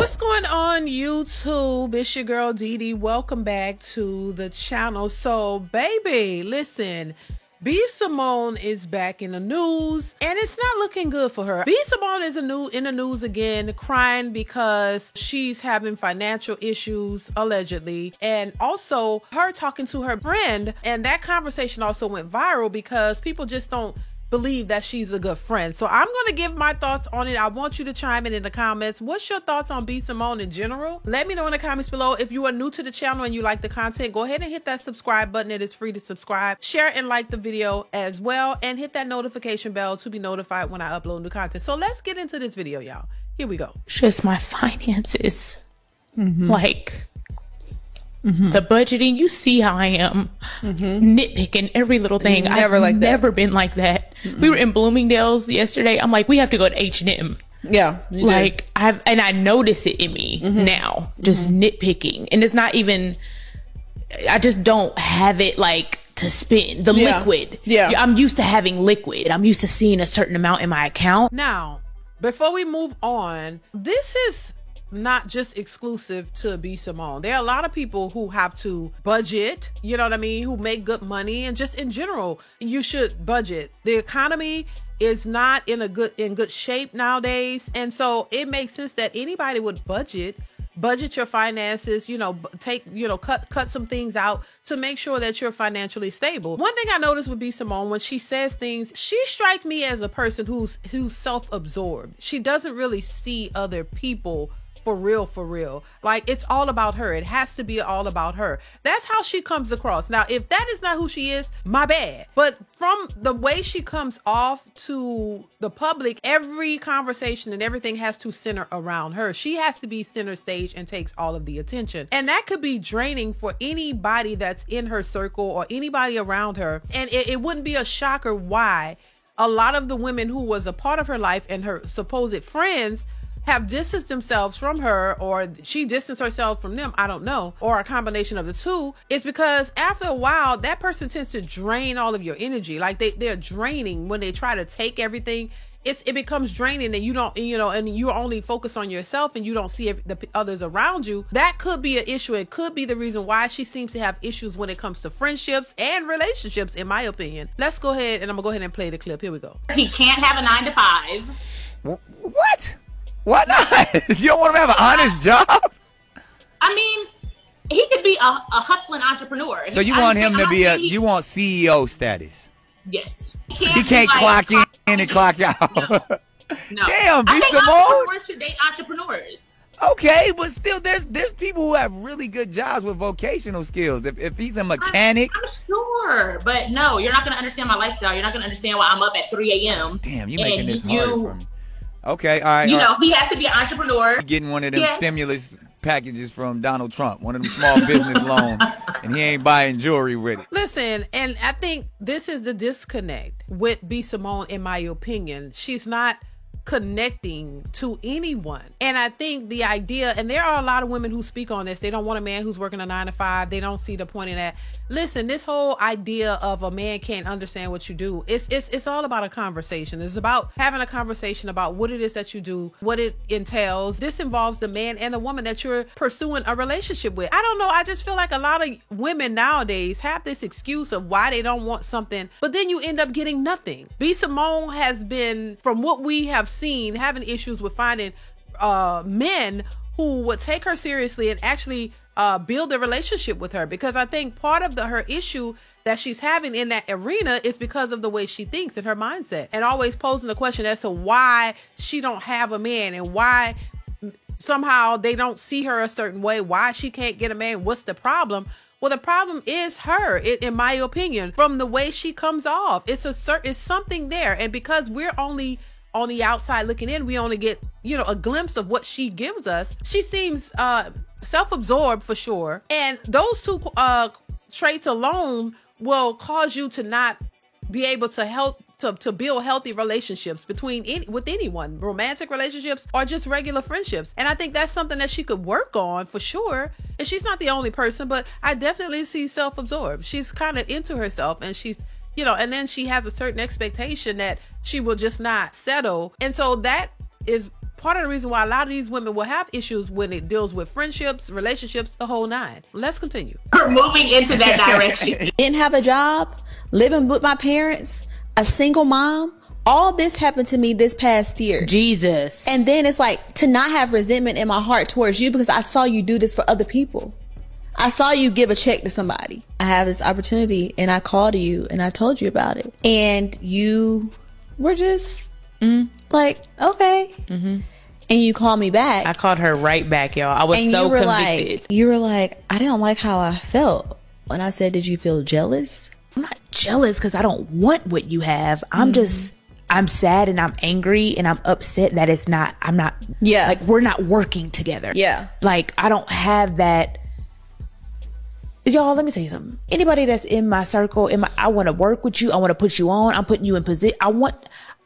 What's going on, YouTube? It's your girl Dee. Welcome back to the channel. So, baby, listen. B. Simone is back in the news, and it's not looking good for her. B. Simone is in the news again, crying because she's having financial issues, allegedly, and also her talking to her friend, and that conversation also went viral because people just don't believe that she's a good friend. So I'm going to give my thoughts on it. I want you to chime in the comments. What's your thoughts on B. Simone in general? Let me know in the comments below. If you are new to the channel and you like the content, go ahead and hit that subscribe button. It is free to subscribe. Share and like the video as well, and hit that notification bell to be notified when I upload new content. So let's get into this video, y'all. Here we go. Just my finances. Like, the budgeting, you see how I am nitpicking every little thing. I've never been like that. We were in Bloomingdale's yesterday. I'm like, we have to go to H&M. Yeah. Like, I notice it in me now, just nitpicking. And it's not even, I just don't have it like to spend the liquid. Yeah. I'm used to having liquid. I'm used to seeing a certain amount in my account. Now, before we move on, this is not just exclusive to B. Simone. There are a lot of people who have to budget, you know what I mean, who make good money, and just in general, you should budget. The economy is not in good shape nowadays, and so it makes sense that anybody would budget your finances, cut some things out to make sure that you're financially stable. One thing I noticed with B. Simone, when she says things, she strikes me as a person who's self-absorbed. She doesn't really see other people for real. Like, it's all about her. It has to be all about her. That's how she comes across. Now, if that is not who she is, my bad. But from the way she comes off to the public, every conversation and everything has to center around her. She has to be center stage and takes all of the attention. And that could be draining for anybody that's in her circle or anybody around her. And it wouldn't be a shocker why a lot of the women who was a part of her life and her supposed friends have distanced themselves from her, or she distanced herself from them, I don't know, or a combination of the two. It's because after a while, that person tends to drain all of your energy. Like they're draining when they try to take everything. It becomes draining, and you don't, and you only focus on yourself and you don't see the others around you. That could be an issue. It could be the reason why she seems to have issues when it comes to friendships and relationships, in my opinion. Let's go ahead, and I'm gonna go ahead and play the clip. Here we go. He can't have a 9 to 5. What? Why not? You don't want him to have an honest job? I mean, he could be a hustling entrepreneur. So you want him to be you want CEO status? Yes. He can't clock in and clock out. No. Damn, B. I think Simone. entrepreneurs should date entrepreneurs. Okay, but still, there's people who have really good jobs with vocational skills. If he's a mechanic, I'm sure, but no, you're not gonna understand my lifestyle. You're not gonna understand why I'm up at 3 a.m. Damn, you making this hard for me. Okay, all right. He has to be an entrepreneur. Getting one of them stimulus packages from Donald Trump, one of them small business loans, and he ain't buying jewelry with it. Listen, and I think this is the disconnect with B. Simone, in my opinion. She's not connecting to anyone. And I think the idea, and there are a lot of women who speak on this, they don't want a man who's working a 9 to 5. They don't see the point in that. Listen, this whole idea of a man can't understand what you do, it's all about a conversation. It's about having a conversation about what it is that you do, what it entails. This involves the man and the woman that you're pursuing a relationship with. I don't know, I just feel like a lot of women nowadays have this excuse of why they don't want something, but then you end up getting nothing. B. Simone has been, from what we have seen, having issues with finding men who would take her seriously and actually build a relationship with her, because I think part of her issue that she's having in that arena is because of the way she thinks and her mindset, and always posing the question as to why she don't have a man and why somehow they don't see her a certain way, why she can't get a man. What's the problem? Well, the problem is her, in my opinion, from the way she comes off. It's something there, and because we're only on the outside looking in, we only get, a glimpse of what she gives us. She seems self-absorbed for sure, and those two traits alone will cause you to not be able to build healthy relationships with anyone, romantic relationships or just regular friendships. And I think that's something that she could work on for sure. And she's not the only person, but I definitely see self-absorbed. She's kind of into herself, and she's, and then she has a certain expectation that she will just not settle. And so that is part of the reason why a lot of these women will have issues when it deals with friendships, relationships, the whole nine. Let's continue. We're moving into that direction. Didn't have a job, living with my parents, a single mom. All this happened to me this past year. Jesus. And then it's like to not have resentment in my heart towards you because I saw you do this for other people. I saw you give a check to somebody. I have this opportunity and I called you and I told you about it. And you were just like, okay. Mm-hmm. And you called me back. I called her right back, y'all. I was so convicted. You were like, I didn't like how I felt. And I said, did you feel jealous? I'm not jealous because I don't want what you have. I'm sad and I'm angry and I'm upset that like, we're not working together. Yeah. Like, I don't have that. Y'all, let me tell you something. Anybody that's in my circle, I want to work with you. I want to put you on. I'm putting you in position.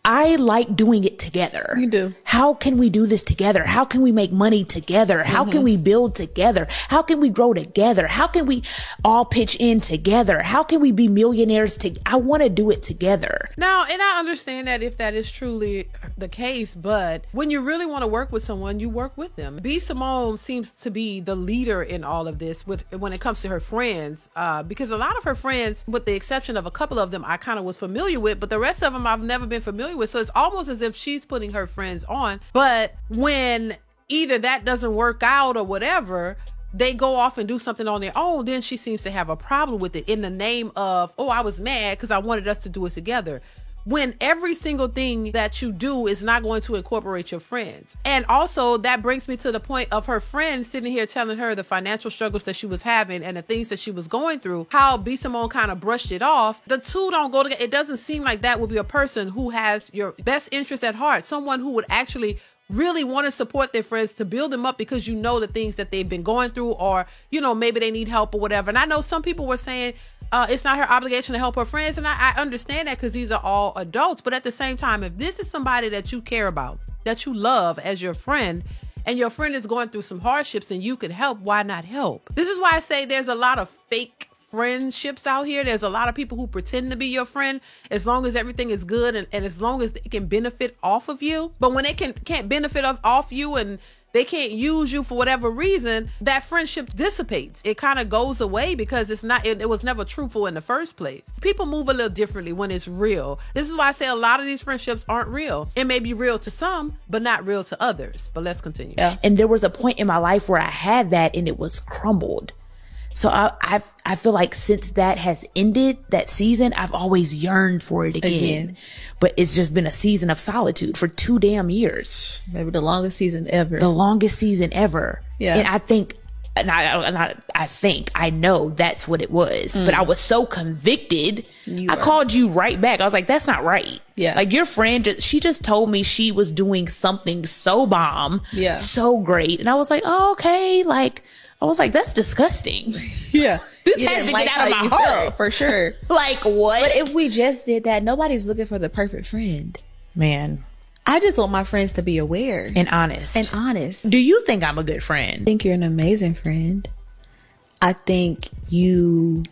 I like doing it together. You do. How can we do this together? How can we make money together? How can we build together? How can we grow together? How can we all pitch in together? How can we be millionaires I want to do it together. Now, and I understand that if that is truly the case, but when you really want to work with someone, you work with them. B. Simone seems to be the leader in all of this when it comes to her friends, because a lot of her friends, with the exception of a couple of them, I kind of was familiar with, but the rest of them I've never been familiar with. So it's almost as if she's putting her friends on. But when either that doesn't work out or whatever, they go off and do something on their own, then she seems to have a problem with it in the name of, oh, I was mad because I wanted us to do it together. When every single thing that you do is not going to incorporate your friends. And also that brings me to the point of her friend sitting here telling her the financial struggles that she was having and the things that she was going through, how B. Simone kind of brushed it off. The two don't go together. It doesn't seem like that would be a person who has your best interest at heart. Someone who would actually really want to support their friends to build them up because you know the things that they've been going through, or, you know, maybe they need help or whatever. And I know some people were saying, it's not her obligation to help her friends. And I understand that because these are all adults. But at the same time, if this is somebody that you care about, that you love as your friend, and your friend is going through some hardships and you could help, why not help? This is why I say there's a lot of fake friendships out here. There's a lot of people who pretend to be your friend as long as everything is good and as long as it can benefit off of you. But when they can't benefit off you and they can't use you for whatever reason, that friendship dissipates. It kind of goes away because it was never truthful in the first place. People move a little differently when it's real. This is why I say a lot of these friendships aren't real. It may be real to some, but not real to others. But let's continue. Yeah. And there was a point in my life where I had that and it was crumbled. So I feel like since that has ended, that season, I've always yearned for it again. But it's just been a season of solitude for 2 damn years. Maybe the longest season ever. The longest season ever. Yeah. And I think, I know that's what it was. But I was so convicted. I called you right back. I was like, that's not right. Yeah. Like your friend, she just told me she was doing something so bomb. Yeah. So great. And I was like, oh, okay. Like, I was like, that's disgusting. Yeah. This has to get out of my heart. For sure. Like, what? But if we just did that, nobody's looking for the perfect friend. Man. I just want my friends to be aware. And honest. Do you think I'm a good friend? I think you're an amazing friend. I think you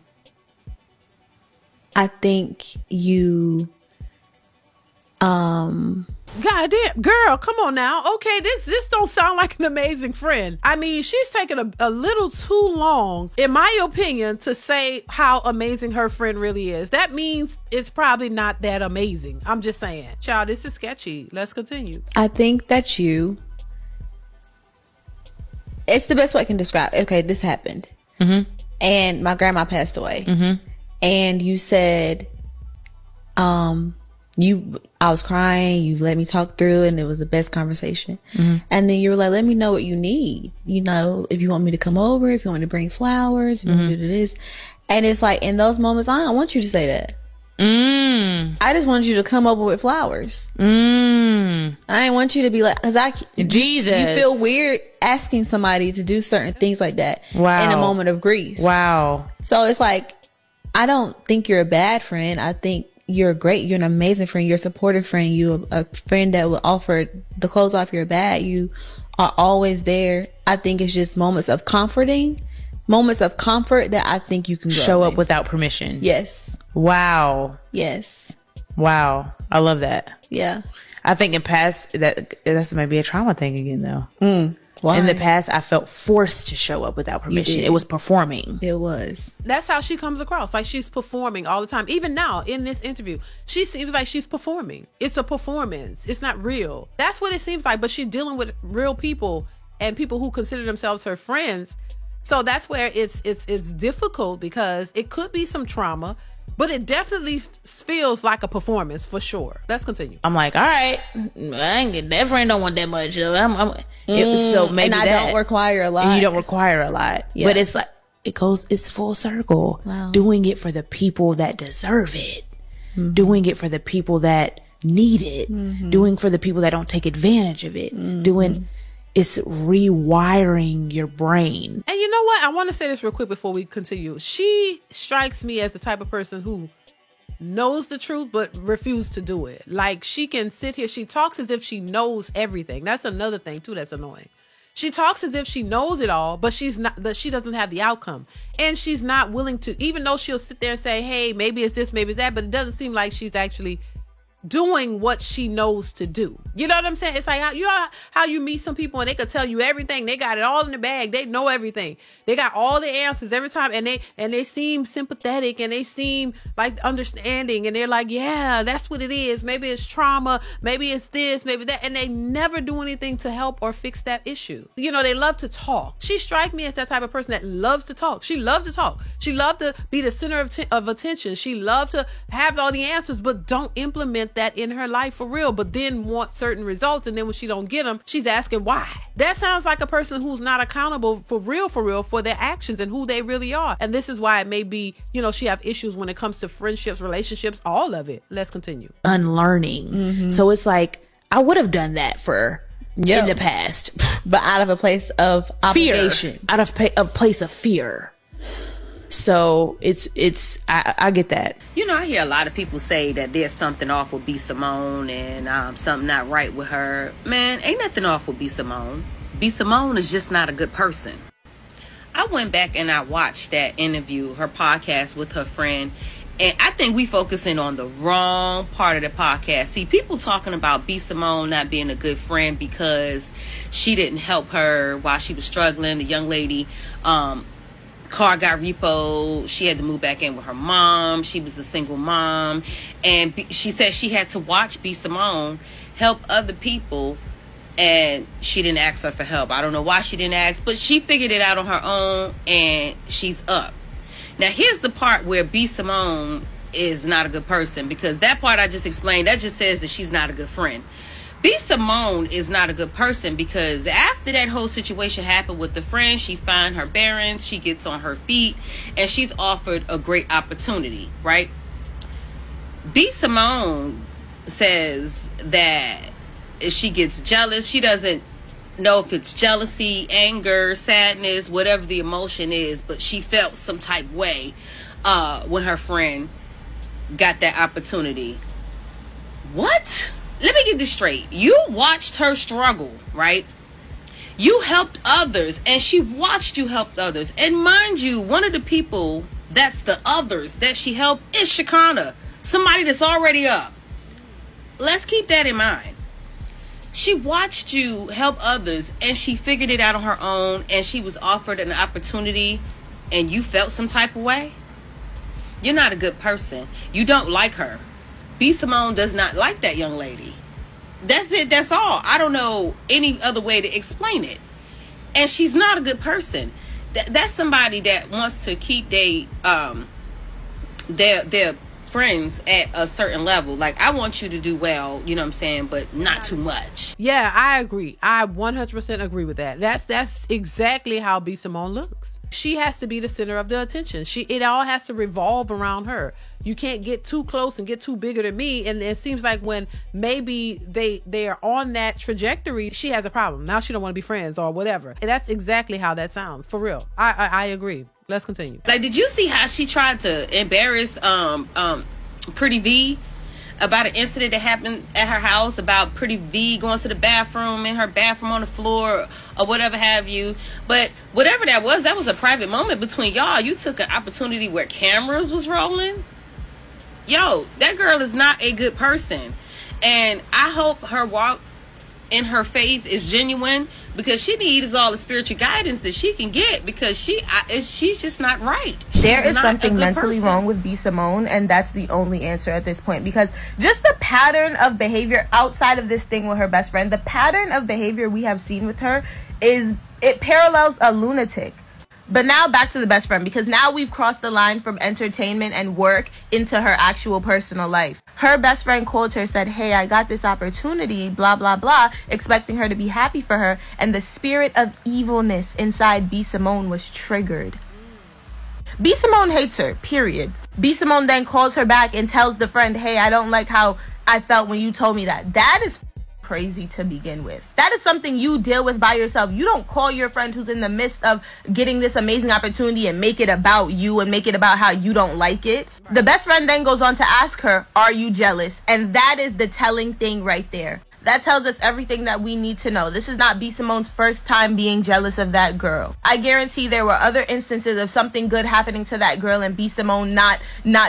Goddamn, girl, come on now. Okay, this don't sound like an amazing friend. I mean, she's taking a little too long, in my opinion, to say how amazing her friend really is. That means it's probably not that amazing. I'm just saying. Child, this is sketchy. Let's continue. I think that it's the best way I can describe. Okay, this happened. Mm-hmm. And my grandma passed away. Mm-hmm. And you said, I was crying, you let me talk through, and it was the best conversation. Mm-hmm. And then you were like, let me know what you need. You know, if you want me to come over, if you want me to bring flowers, if you want me to do this. And it's like, in those moments, I don't want you to say that. I just want you to come over with flowers. I didn't want you to be like, Jesus. You feel weird asking somebody to do certain things like that. Wow. In a moment of grief. Wow. So it's like, I don't think you're a bad friend. I think you're an amazing friend. You're a supportive friend. You're a friend that will offer the clothes off your back. You are always there. I think it's just moments of comfort that I think you can show up without permission. Yes. Wow. Yes. Wow. I love that. Yeah. I think in past that's maybe a trauma thing again though. Why? In the past, I felt forced to show up without permission. It was performing. It was. That's how she comes across. Like she's performing all the time. Even now in this interview, she seems like she's performing. It's a performance. It's not real. That's what it seems like. But she's dealing with real people and people who consider themselves her friends. So that's where it's difficult because it could be some trauma. But it definitely feels like a performance for sure. Let's continue. I'm like, all right, that friend don't want that much. So maybe and I don't require a lot. And you don't require a lot. Yeah. But it's like, it's full circle. Wow. Doing it for the people that deserve it. Mm-hmm. Doing it for the people that need it. Mm-hmm. Doing for the people that don't take advantage of it. Mm-hmm. It's rewiring your brain. And you know what? I want to say this real quick before we continue. She strikes me as the type of person who knows the truth but refuses to do it. Like she can sit here. She talks as if she knows everything. That's another thing too that's annoying. She talks as if she knows it all, but she's not. She doesn't have the outcome, and she's not willing to. Even though she'll sit there and say, "Hey, maybe it's this, maybe it's that," but it doesn't seem like she's actually doing what she knows to do. You know what I'm saying? It's like how you meet some people and they could tell you everything. They got it all in the bag. They know everything. They got all the answers every time, and they seem sympathetic and they seem like understanding, and they're like, yeah, that's what it is. Maybe it's trauma, maybe it's this, maybe that, and they never do anything to help or fix that issue. You know, they love to talk. She strikes me as that type of person that loves to talk. She loves to talk. She loves to be the center of attention. She loves to have all the answers, but don't implement that in her life for real, but then want certain results, and then when she don't get them, she's asking why. That sounds like a person who's not accountable for real for their actions and who they really are. And this is why it may be, she have issues when it comes to friendships, relationships, all of it. Let's continue. Unlearning. Mm-hmm. So it's like I would have done that in the past, but out of a place of obligation, out of a place of fear. So I get that. I hear a lot of people say that there's something off with B. Simone and something not right with her. Man, ain't nothing off with B. Simone. B. Simone is just not a good person. I went back and I watched that interview, her podcast with her friend, and I think we focusing on the wrong part of the podcast. See, people talking about B. Simone not being a good friend because she didn't help her while she was struggling. The young lady, car got repoed. She had to move back in with her mom. She was a single mom. And she said she had to watch B. Simone help other people, and she didn't ask her for help. I don't know why she didn't ask, but she figured it out on her own, and she's up. Now, here's the part where B. Simone is not a good person, because that part I just explained, that just says that she's not a good friend. B. Simone is not a good person because after that whole situation happened with the friend, she finds her bearings, she gets on her feet, and she's offered a great opportunity, right? B. Simone says that she gets jealous. She doesn't know if it's jealousy, anger, sadness, whatever the emotion is, but she felt some type way when her friend got that opportunity. What? Let me get this straight. You watched her struggle, right? You helped others, and she watched you help others. And mind you, one of the people that's the others that she helped is Shekinah, somebody that's already up. Let's keep that in mind. She watched you help others, and she figured it out on her own, and she was offered an opportunity, and you felt some type of way. You're not a good person. You don't like her. B. Simone does not like that young lady. That's it. That's all. I don't know any other way to explain it. And she's not a good person. That's somebody that wants to keep their friends at a certain level. Like, I want you to do well, you know what I'm saying, but not too much. Yeah, I agree. I 100% agree with that. That's exactly how B. Simone looks. She has to be the center of the attention. It all has to revolve around her. You can't get too close and get too bigger than me. And it seems like when maybe they are on that trajectory, she has a problem. Now she don't want to be friends or whatever. And that's exactly how that sounds. For real. I agree. Let's continue. Like, did you see how she tried to embarrass Pretty V about an incident that happened at her house about Pretty V going to the bathroom in her bathroom on the floor or whatever have you? But whatever that was a private moment between y'all. You took an opportunity where cameras was rolling. Yo, that girl is not a good person. And I hope her walk in her faith is genuine, because she needs all the spiritual guidance that she can get, because she's just not right. There is something mentally wrong with B. Simone, and that's the only answer at this point, because just the pattern of behavior outside of this thing with her best friend, the pattern of behavior we have seen with her it parallels a lunatic. But now back to the best friend, because now we've crossed the line from entertainment and work into her actual personal life. Her best friend called her, said, hey, I got this opportunity, blah, blah, blah, expecting her to be happy for her. And the spirit of evilness inside B. Simone was triggered. B. Simone hates her, period. B. Simone then calls her back and tells the friend, hey, I don't like how I felt when you told me that. That is crazy to begin with. That is something you deal with by yourself. You don't call your friend who's in the midst of getting this amazing opportunity and make it about you and make it about how you don't like it. The best friend then goes on to ask her, are you jealous? And that is the telling thing right there. That tells us everything that we need to know. This is not B. Simone's first time being jealous of that girl. I guarantee there were other instances of something good happening to that girl and B. Simone not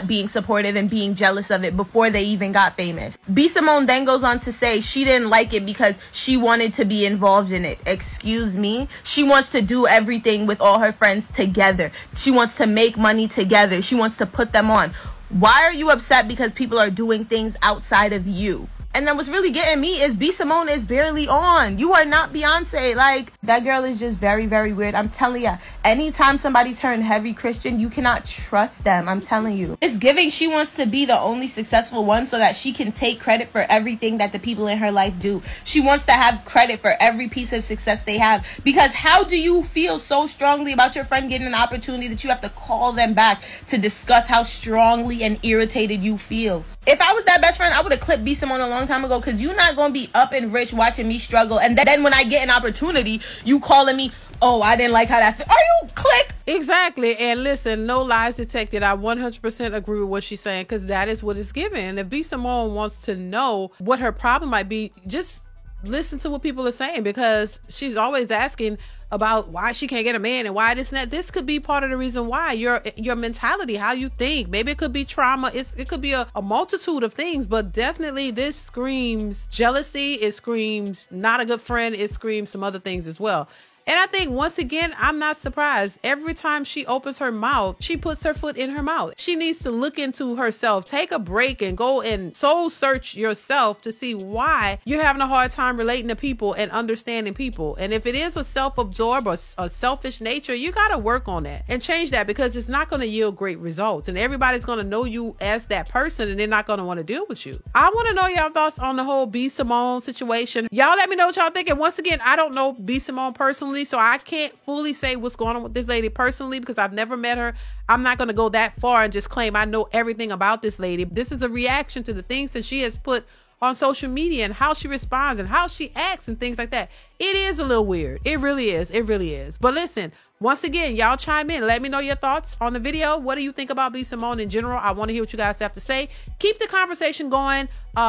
being supportive and being jealous of it before they even got famous. B. Simone then goes on to say she didn't like it because she wanted to be involved in it. Excuse me? She wants to do everything with all her friends together. She wants to make money together. She wants to put them on. Why are you upset because people are doing things outside of you? And then what's really getting me is B. Simone is barely on. You are not Beyonce. Like, that girl is just very, very weird. I'm telling you, anytime somebody turn heavy Christian, you cannot trust them. I'm telling you. It's giving she wants to be the only successful one so that she can take credit for everything that the people in her life do. She wants to have credit for every piece of success they have. Because how do you feel so strongly about your friend getting an opportunity that you have to call them back to discuss how strongly and irritated you feel? If I was that best friend, I would have clipped B. Simone a long time ago, because you're not going to be up and rich watching me struggle. And then when I get an opportunity, you calling me, oh, I didn't like how that felt. Are you click? Exactly. And listen, no lies detected. I 100% agree with what she's saying, because that is what it's given. If B. Simone wants to know what her problem might be, just listen to what people are saying, because she's always asking about why she can't get a man and why this and that. This could be part of the reason why. Your mentality, how you think. Maybe it could be trauma. It could be a multitude of things, but definitely this screams jealousy. It screams not a good friend. It screams some other things as well. And I think, once again, I'm not surprised. Every time she opens her mouth, she puts her foot in her mouth. She needs to look into herself, take a break, and go and soul search yourself to see why you're having a hard time relating to people and understanding people. And if it is a self-absorbed or a selfish nature, you got to work on that and change that, because it's not going to yield great results. And everybody's going to know you as that person, and they're not going to want to deal with you. I want to know y'all thoughts on the whole B. Simone situation. Y'all let me know what y'all think. And once again, I don't know B. Simone personally, so I can't fully say what's going on with this lady personally, because I've never met her. I'm not going to go that far and just claim I know everything about this lady. This is a reaction to the things that she has put on social media and how she responds and how she acts and things like that. It is a little weird. It really is. It really is. But listen, once again, y'all chime in. Let me know your thoughts on the video. What do you think about B. Simone in general? I want to hear what you guys have to say. Keep the conversation going.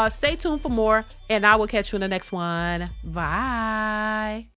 Stay tuned for more, and I will catch you in the next one. Bye.